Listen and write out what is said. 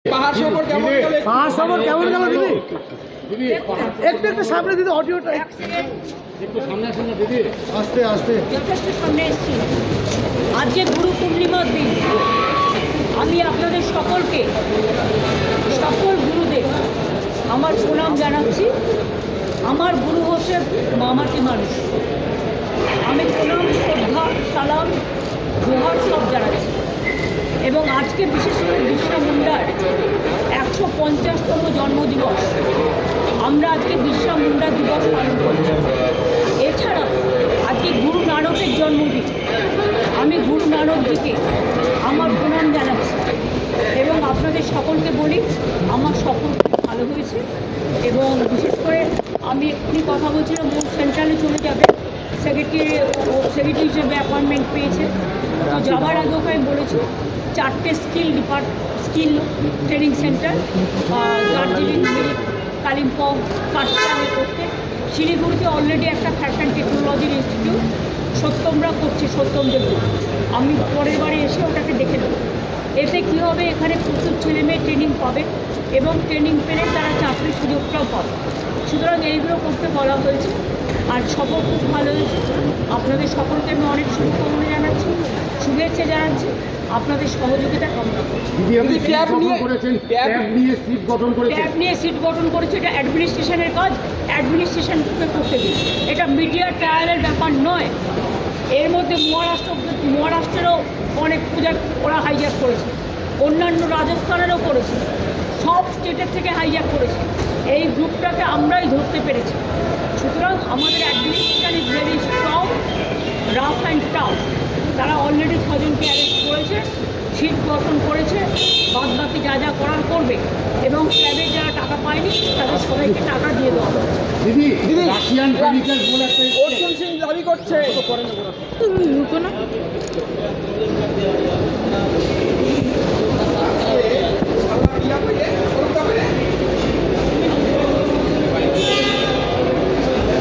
পাহাড় সফর কেমন গেল? পাহাড় সফর কেমন গেল দিদি? একটু একটু সামনে দিদি, অডিওটা একটু সামনে আসুন না দিদি। আস্তে আস্তে। যথেষ্ট সামনে এসেছি। আজকে গুরু পূর্ণিমার দিন। আমি আপনাদের সকলকে, সকল গুরুদের আমার প্রণাম জানাচ্ছি। আমার গুরু হচ্ছে মামাটি মানুষ। আমি প্রণাম, শ্রদ্ধা, সালাম, জোহার সব জানাচ্ছি। এবং আজকে বিশেষ করে বিরসা মুন্ডার 150তম জন্মদিবস। আমরা আজকে বিরসা মুন্ডা দিবস পালন করছি। এছাড়া আজকে গুরু নানকের জন্মদিন। আমি গুরু নানকজিকে আমার প্রণাম জানাচ্ছি এবং আপনাদের সকলকে বলি আমার সফর খুব ভালো হয়েছে। এবং বিশেষ করে আমি এক্ষুনি কথা বলছিলাম, মোট সেন্ট্রালে চলে যাবে, সেক্রেটারি হিসেবে অ্যাপয়েন্টমেন্ট পেয়েছে। তো যাওয়ার আগে ওকে আমি বলেছি 4টে skill training centre Darjeeling, Mirik, Kalimpong, কাশিয়ানে করতে। শিলিগুড়িতে অলরেডি একটা ফ্যাশন টেকনোলজির ইনস্টিটিউট সত্যমরা করছে, সত্যম দেবী। আমি পরের বারে এসে ওটাকে দেখে নেব। এতে কী হবে, এখানে প্রচুর ছেলেমেয়ে ট্রেনিং পাবে এবং ট্রেনিং পেলে তারা চাকরির সুযোগটাও পাবে। সুতরাং এইগুলো করতে বলা হয়েছে। আর সফর খুব ভালো হয়েছে। আপনাদের সকলকে আমি অনেক শুভকামনা জানাচ্ছি, শুভেচ্ছা জানাচ্ছি, আপনাদের সহযোগিতা কামনা করছি। ট্যাব নিয়ে সিট গঠন করেছেন। ট্যাব নিয়ে সিট গঠন করেছে, এটা অ্যাডমিনিস্ট্রেশনের কাজ, অ্যাডমিনিস্ট্রেশনকে করতে দিন। এটা মিডিয়া ট্রায়ালের ব্যাপার নয়। এর মধ্যে মহারাষ্ট্রেরও অনেক পূজা ওরা হাইজ্যাক করেছে, অন্যান্য রাজস্থানেরও করেছে, সব স্টেটের থেকে হাইজ্যাক করেছে। এই গ্রুপটাকে আমরাই ধরতে পেরেছি। সুতরাং আমাদের administration is very strong, rough and tough. তারা অলরেডি 6জনকে অ্যারেস্ট করেছে, সিট গঠন করেছে, বাদবাকি যা যা করার করবে। এবং ক্লাবের যারা টাকা পায়নি তাদের সবাইকে টাকা দিয়ে দেওয়া হচ্ছে। দিদি রাশিয়ান কেমিক্যাল বলে একটা অর্জুন সিং দাবি করছে তুমি রুকো না।